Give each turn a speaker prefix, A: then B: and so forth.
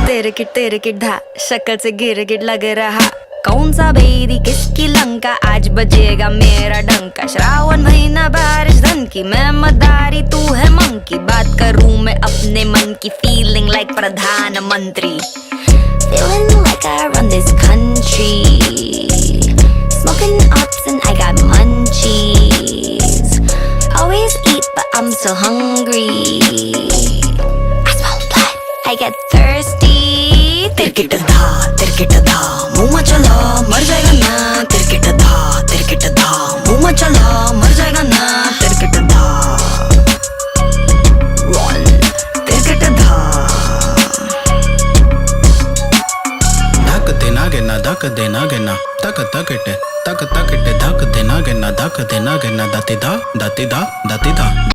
A: तेरे किट धा शक्ल से गिर गिट लग रहा कौन सा बेरी किसकी लंका आज बजेगा मेरा डंका श्रावण महीना बारिश धन की मैं मदारी तू है मंकी बात करूं मैं अपने मन की फीलिंग लाइक प्रधानमंत्री feeling like I run this country smoking ups and I got munchies always eat but I'm so hungry I smell blood I get thirsty तिरकिट धा मुंह में चला मर जाएगा ना तिरकिट धा मुंह में चला मर जाएगा ना तिरकिट धा रन तिरकिट धा
B: धक देना गिना धक देना गिना तक तकटे धक देना गिना धक देना गिना दाती दा